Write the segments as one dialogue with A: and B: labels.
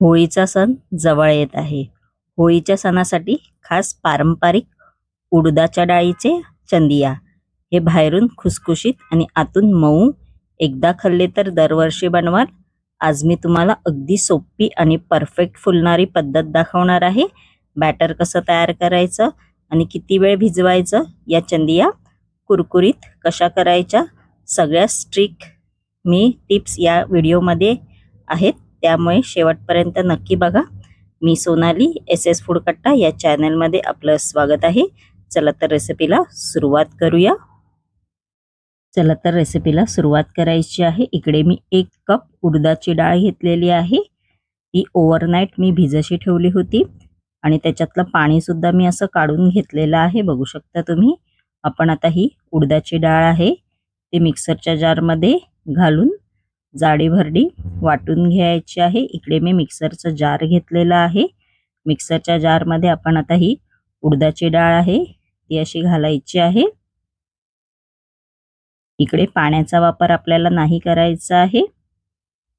A: होळीचा सण जवळ येत आहे. होळीच्या सणासाठी खास पारंपरिक उडदाच्या डाळीचे चंदिया हे बाहेरून खुसखुशीत आणि आतून मऊ. एकदा खाल्ले तर दरवर्षी बनवाल. आज मी तुम्हाला अगदी सोपी आणि परफेक्ट फुलणारी पद्धत दाखवणार आहे. बॅटर कसं तयार करायचं आणि किती वेळ भिजवायचं, या चंदिया कुरकुरीत कशा करायच्या, सगळ्या स्ट्रिक मी टिप्स या व्हिडिओमध्ये आहेत, त्यामुळे शेवटपर्यंत नक्की बघा. मी सोनाली SS फूड कट्टा या चॅनलमध्ये आपलं स्वागत आहे. चला तर रेसिपीला सुरुवात करायची आहे. इकडे मी 1 कप उडदाची डाळ घेतलेली आहे. ती ओव्हरनाईट मी भिजशी ठेवली होती आणि त्याच्यातलं पाणी सुद्धा मी असं काढून घेतलेलं आहे. बघू शकता तुम्ही. आपण आता ही उडदाची डाळ आहे ती मिक्सरच्या जारमध्ये घालून जाडी भरडी वाटून घ्यायची आहे. इकडे मी मिक्सरचा जार घेतलेला आहे. मिक्सरच्या जारमध्ये आपण आता ही उडदाची डाळ आहे ती अशी घालायची आहे. इकडे पाण्याचा वापर आपल्याला नाही करायचा आहे.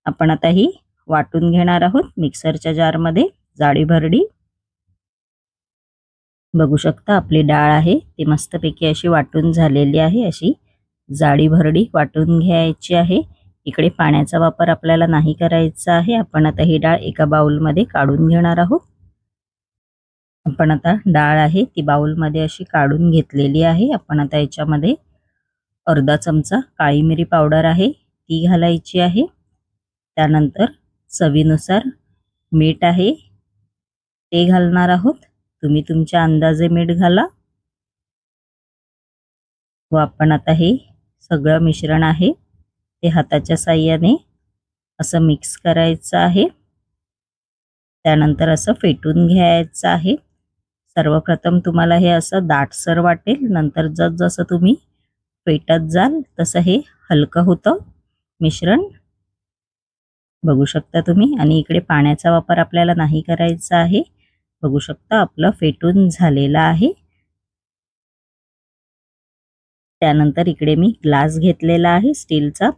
A: आपण आता ही वाटून घेणार आहोत मिक्सरच्या जारमध्ये जाडी भरडी. बघू शकता आपली डाळ आहे ती मस्तपैकी अशी वाटून झालेली आहे. अशी जाडी भरडी वाटून घ्यायची आहे. इकडे पाण्याचा वापर आपल्याला नाही करायचा आहे. आपण आता ही डाळ एका बाउलमध्ये काढून घेणार आहोत. आपण आता डाळ आहे ती बाउलमध्ये अशी काढून घेतलेली आहे. आपण आता याच्यामध्ये अर्धा चमचा काळी मिरी पावडर आहे ती घालायची आहे. त्यानंतर चवीनुसार मीठ आहे ते घालणार आहोत. तुम्ही तुमच्या अंदाजे मीठ घाला. व आपण आता हे सगळं मिश्रण आहे ते हाताच्या साहाय्याने असं मिक्स करायचं आहे. त्यानंतर असं फेटून घ्यायचं आहे. सर्वप्रथम तुम्हाला हे असं दाटसर वाटेल, नंतर जसं तुम्ही फेटत जाल तसं हे हलकं होतं मिश्रण. बघू शकता तुम्ही. आणि इकडे पाण्याचा वापर आपल्याला नाही करायचा आहे. बघू शकता आपलं फेटून झालेलं आहे. त्यानंतर इकडे मी ग्लास घेतलेला आहे स्टीलचा.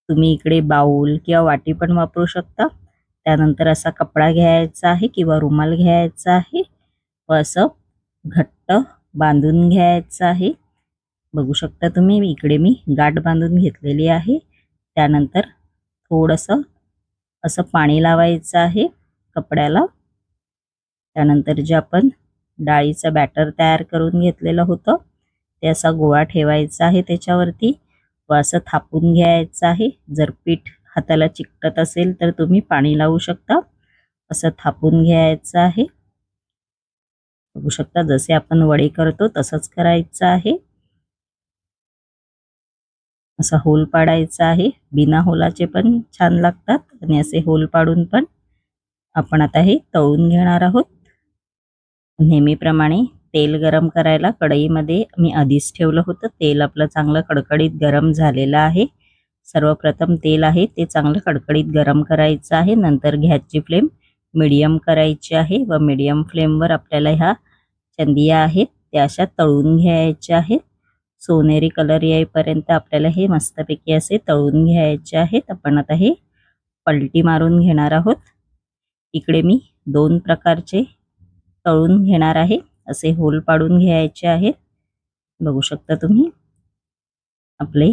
A: तुम्ही इकडे बाउल किंवा वाटी पण वापरू शकता. त्यानंतर असा कपडा घ्यायचा आहे किंवा रुमाल घ्यायचा आहे व असं घट्ट बांधून घ्यायचं आहे. बघू शकता तुम्ही. इकडे मी गाठ बांधून घेतलेली आहे. त्यानंतर थोडंसं असं पाणी लावायचं आहे कपड्याला. त्यानंतर जे आपण डाळीचं बॅटर तयार करून घेतलेलं होतं ते असा गोळा ठेवायचा आहे त्याच्यावरती व असं थापून घ्यायचं आहे. जर पीठ हाताला चिकटत असेल तर तुम्ही पाणी लावू शकता. असं थापून घ्यायचं आहे. बघू शकता जसे आपण वडे करतो तसंच करायचं आहे. असा होल पाडायचा आहे. बिना होलाचे पण छान लागतात आणि असे होल पाडून पण आपण आता हे तळून घेणार आहोत. नेहमीप्रमाणे तेल गरम करायला कढईमध्ये मी आधीच ठेवलं होतं. तेल आपलं चांगलं कडकडीत गरम झालेलं आहे. सर्वप्रथम तेल आहे ते चांगलं कडकडीत गरम करायचं आहे. नंतर गॅसची फ्लेम मीडियम करायची आहे व मीडियम फ्लेमवर आपल्याला ह्या चंदिया आहेत त्या अशा तळून घ्यायच्या आहेत. सोनेरी कलर येईपर्यंत आपल्याला हे मस्तपैकी असे तळून घ्यायचे आहेत. आपण आता हे पलटी मारून घेणार आहोत. इकडे मी 2 प्रकारचे तळून घेणार आहे. असे होल पाडून घ्यायचे आहेत. बघू शकता तुम्ही. आपले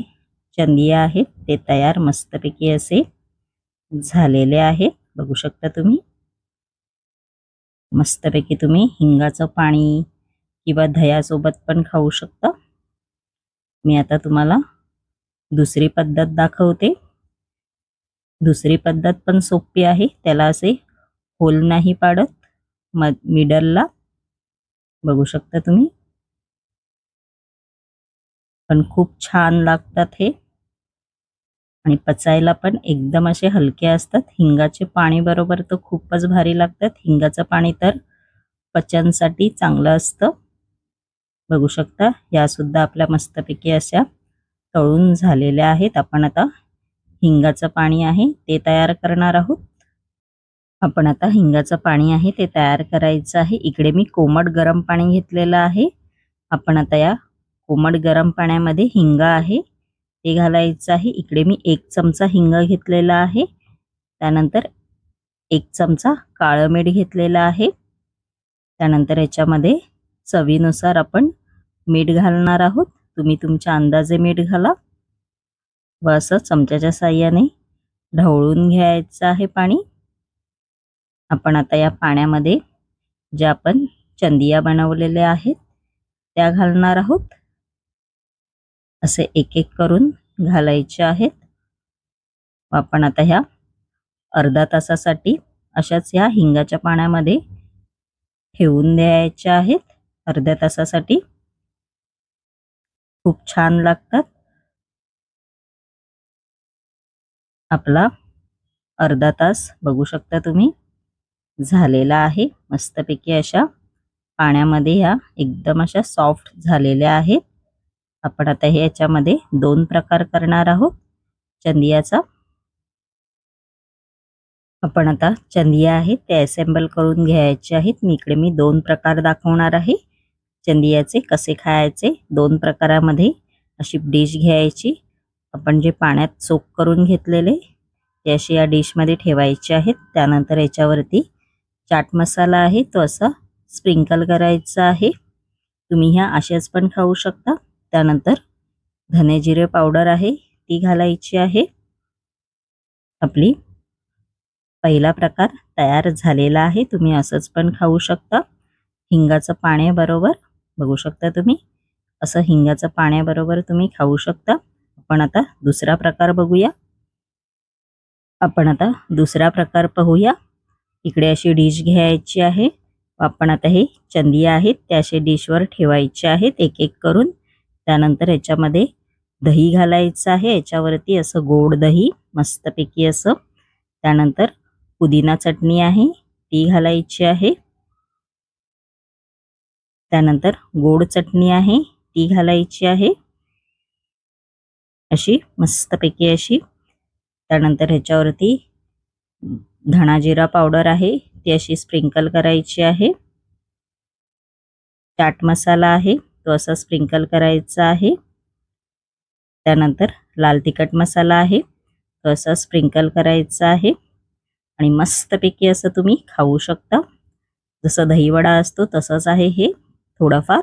A: चंदिया आहेत ते तयार मस्तपैकी असे झालेले आहेत. बघू शकता तुम्ही. मस्तपैकी तुम्ही हिंगाचं पाणी किंवा दह्यासोबत पण खाऊ शकता. मी आता तुम्हाला दुसरी पद्धत दाखवते. दुसरी पद्धत पण सोपी आहे. त्याला असे होल नाही पाडत मिडलला. बघू शकता तुम्ही. पण खूप छान लागतात हे आणि पचायला पण एकदम असे हलके असतात. हिंगाचे पाणी बरोबर तर खूपच भारी लागतात. हिंगाचं पाणी तर पचनसाठी चांगलं असतं. बघू शकता या सुद्धा आपल्या मस्तपैकी अशा तळून झालेल्या आहेत. आपण आता हिंगाचं पाणी आहे ते तयार करणार आहोत. आपण आता हिंगाचं पाणी आहे ते तयार करायचं आहे. इकडे मी कोमट गरम पाणी घेतलेलं आहे. आपण आता या कोमट गरम पाण्यामध्ये हिंग आहे ते घालायचं आहे. इकडे मी 1 चमचा हिंग घेतलेला आहे. त्यानंतर 1 चमचा काळं मीठ घेतलेलं आहे. त्यानंतर याच्यामध्ये चवीनुसार आपण मीठ घालणार आहोत. तुम्ही तुमच्या अंदाजे मीठ घाला व असं चमच्याच्या साहाय्याने ढवळून घ्यायचं आहे पाणी. आपण आता या पाण्यामध्ये ज्या आपण चंदिया बनवलेल्या आहेत त्या घालणार आहोत. असे एक एक करून घालायचे आहेत. आपण आता ह्या अर्धा तासासाठी अशाच ह्या हिंगाच्या पाण्यामध्ये ठेवून द्यायच्या आहेत. अर्ध्या तासासाठी खूप छान लागतात. आपला अर्धा तास बघू शकता तुम्ही झालेला आहे. मस्तपैकी अशा पाण्यामध्ये ह्या एकदम अशा सॉफ्ट झालेल्या आहेत. आपण आता हे याच्यामध्ये 2 प्रकार करणार आहोत चंदियाचा. आपण आता चंदिया आहे ते असेंबल करून घ्यायचे आहेत. मी 2 प्रकार दाखवणार आहे चंदियाचे कसे खायचे. 2 प्रकारामध्ये अशी डिश घ्यायची. आपण जे पाण्यात सोक करून घेतलेले ते अशी या डिशमध्ये ठेवायचे आहेत. त्यानंतर याच्यावरती चाट मसाला आहे तो असा स्प्रिंकल करायचा आहे. तुम्ही ह्या अशाच पण खाऊ शकता. त्यानंतर धने जिरे पावडर आहे ती घालायची आहे. आपली पहिला प्रकार तयार झालेला आहे. तुम्ही असंच पण खाऊ शकता. हिंगाचं पाण्याबरोबर बघू शकता तुम्ही असं हिंगाचं पाण्याबरोबर तुम्ही खाऊ शकता. आपण आता दुसरा प्रकार बघूया. आपण आता दुसरा प्रकार पाहूया. इकडे अशी डिश घ्यायची आहे. आपण आता हे चंदिया आहेत त्या असे डिशवर ठेवायचे आहेत एक एक करून. त्यानंतर याच्यामध्ये दही घालायचं आहे. याच्यावरती असं गोड दही मस्तपैकी असं. त्यानंतर पुदिना चटणी आहे ती घालायची आहे. त्यानंतर गोड चटणी आहे ती घालायची आहे अशी मस्तपैकी अशी. त्यानंतर ह्याच्यावरती धणा जिरा पावडर आहे ती अशी स्प्रिंकल करायची आहे. चाट मसाला आहे तो असा स्प्रिंकल करायचा आहे. त्यानंतर लाल तिखट मसाला आहे तो असा स्प्रिंकल करायचा आहे. आणि मस्तपैकी असं तुम्ही खाऊ शकता. जसं दहीवडा असतो तसंच आहे हे थोडंफार.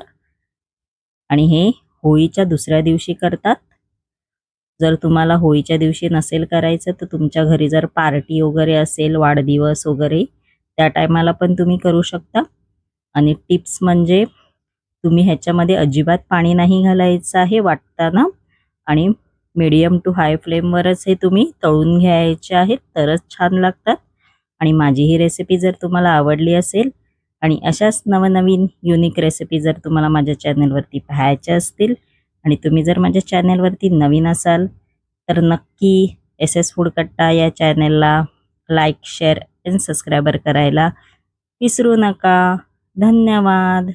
A: आणि हे होळीच्या दुसऱ्या दिवशी करतात. जर तुम्हाला होळीच्या दिवशी नसेल करायचं तर तुमच्या घरी जर पार्टी वगैरे असेल वाढदिवस वगैरे त्या टायमाला पण तुम्ही करू शकता. आणि टिप्स म्हणजे तुम्ही ह्याच्यामध्ये अजिबात पाणी नाही घालायचं आहे वाटताना. आणि मीडियम टू हाय फ्लेमवरच हे तुम्ही तळून घ्यायचे आहेत तरच छान लागतात. आणि माझी ही रेसिपी जर तुम्हाला आवडली असेल आणि अशाच नवनवीन युनिक रेसिपी जर तुम्हाला माझ्या चॅनलवरती पाहायच्या असतील आणि तुम्ही जर माझ्या चॅनलवरती नवीन असाल तर नक्की SS फूड कट्टा या चॅनलला लाईक शेअर आणि सबस्क्राईबर करायला विसरू नका. धन्यवाद.